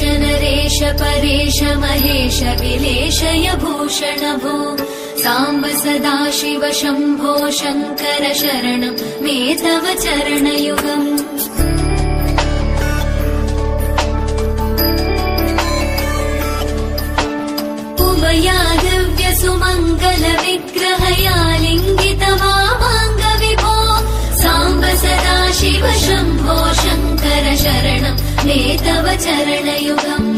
नरेश परेश महेश विलेशय भूषण भो साम्ब सदाशिव शम्भो शङ्कर शरणं मे तव चरणयुगम् उमया दिव्य सुमङ्गल विग्रहया लिङ्गित वामाङ्ग विभो साम्ब सदाशिव शम्भो शङ्कर शरणं मे तव चरणयुगम्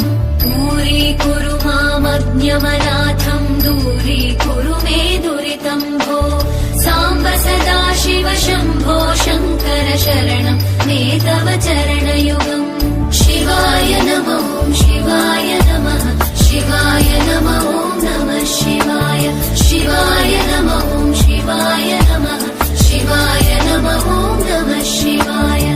दूरीकुरु मामज्ञमनाथं दूरीकुरु मे दुरितं भो साम्ब सदाशिव शम्भो शङ्कर शरणं मे तव चरणयुगम् शिवाय नमः शिवाय नमः शिवाय नमः नमः शिवाय शिवाय नमः शिवाय नमः शिवाय नमः नमः शिवाय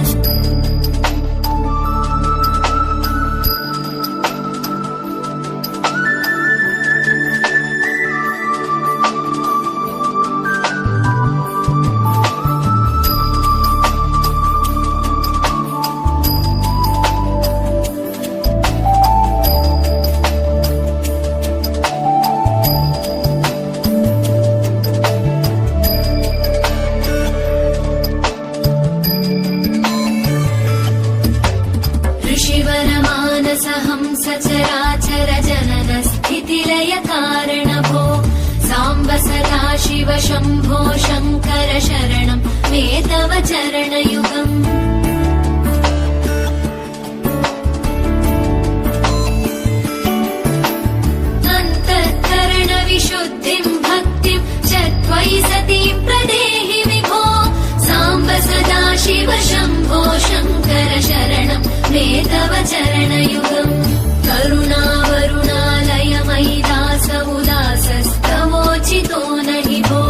सचराचर जनन स्थितिलय कारण भो साम्ब सदाशिव शम्भो शङ्कर शरणं मे तव चरणयुगम् अन्तःकरण विशुद्धिं भक्तिं च त्वयि सतीं प्रदेहि विभो साम्ब सदाशिव शम्भो शङ्कर शरणं मे तव चरणयुगम् करुणावरुणालय मयि दास उदासस्तवोचितो नहि भो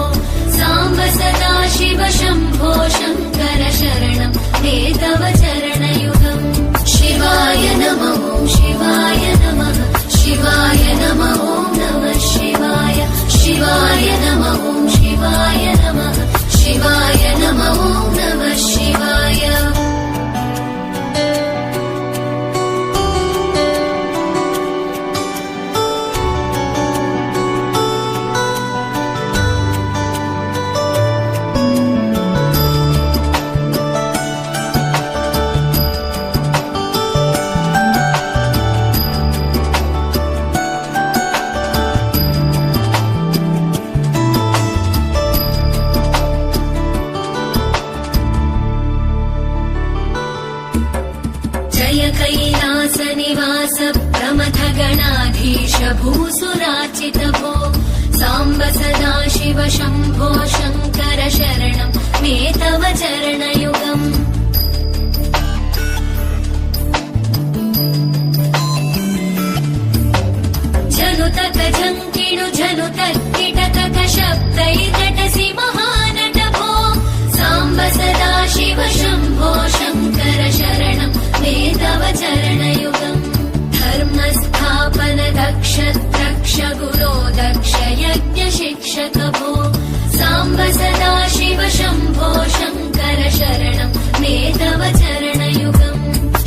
साम्ब सदाशिव शम्भो शङ्कर शरणं मे तव चरणयुगम् शिवाय नमः शिवाय नमः शिवाय नमः नमः शिवाय शिवाय नमः शिवाय नमः शिवाय नमः नमः शिवाय कैलास निवास प्रमथ गणाधीश भूसुराचित भो साम्ब सदाशिव शम्भो शङ्कर शरणं मे तव चरणयुगम् जनुतक झङ्किणु जनुतक किटकक शब्दैर्नटसि महानट भो साम्ब सदाशिव शम्भो शङ्कर शरणं मे तव चरणयुगम् धर्मस्थापन दक्ष द्रक्ष गुरो दक्ष यज्ञ शिक्षक भो साम्ब सदाशिव शम्भो शङ्कर शरणं मे तव चरणयुगम्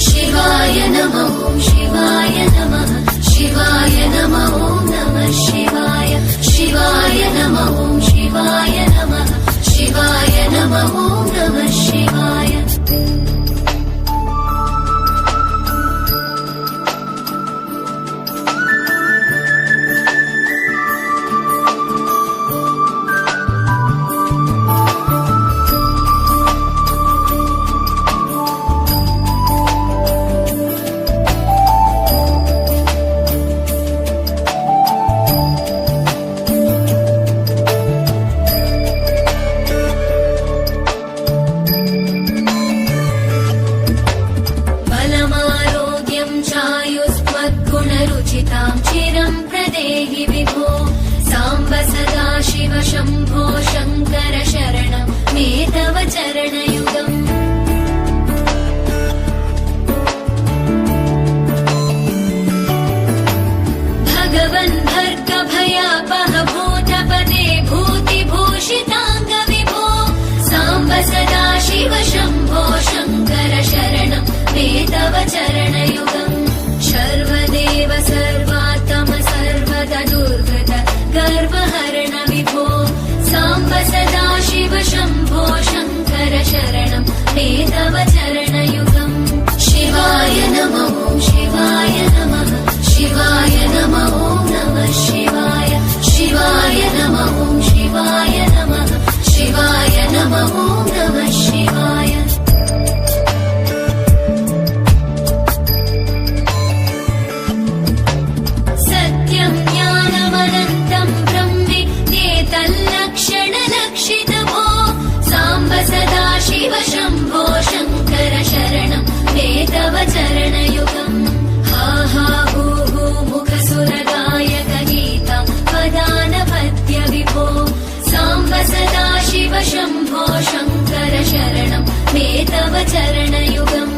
शिवाय नमः शिवाय नमः शिवाय नमः नमः शिवाय शिवाय नमः शिवाय नमः शिवाय नमः नमः शिवाय चिरं प्रदेहि विभो साम्ब सदाशिव शम्भो शङ्कर शरणं मे तव चरणयुगम् भगवन् भर्ग भयापह भूतपदे भूतिभूषिताङ्ग विभो साम्ब सदाशिव शम्भो शङ्कर शरणं मे तव चरणयुगम् शरणं मे तव चरणयुगम् शिवाय नमः शिवाय नमः शिवाय नमः नमः शिवाय शिवाय नमः शिवाय नमः शिवाय नमः नमः शिवाय सत्यं ज्ञानमनन्तं ब्रह्मेत्येतल्लक्षणलक्षितभो साम्ब सदा शिव शम्भो शङ्कर शरणं मे तव चरणयुगम् हा हा हू हू मुखसुरगायक गीता वदानपद्य विभो साम्ब सदा शिव शम्भो शङ्कर शरणं मे तव चरणयुगम्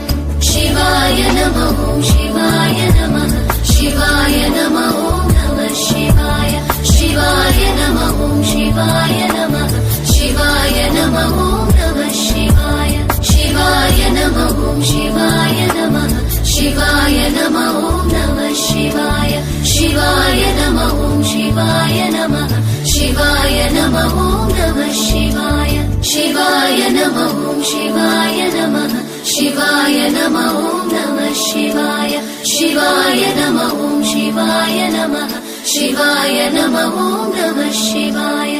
शिवाय नमः शिवाय नमः शिवाय नमः नमः शिवाय शिवाय नमः शिवाय नमः शिवाय नमः नमः शिवाय शिवाय नमः शिवाय नमः शिवाय नमः नमः शिवाय शिवाय नमः शिवाय नमः शिवाय नमः नमः शिवाय शिवाय नमः शिवाय नमः शिवाय नमः नमः शिवाय शिवाय नमः शिवाय नमः शिवाय नमः नमः शिवाय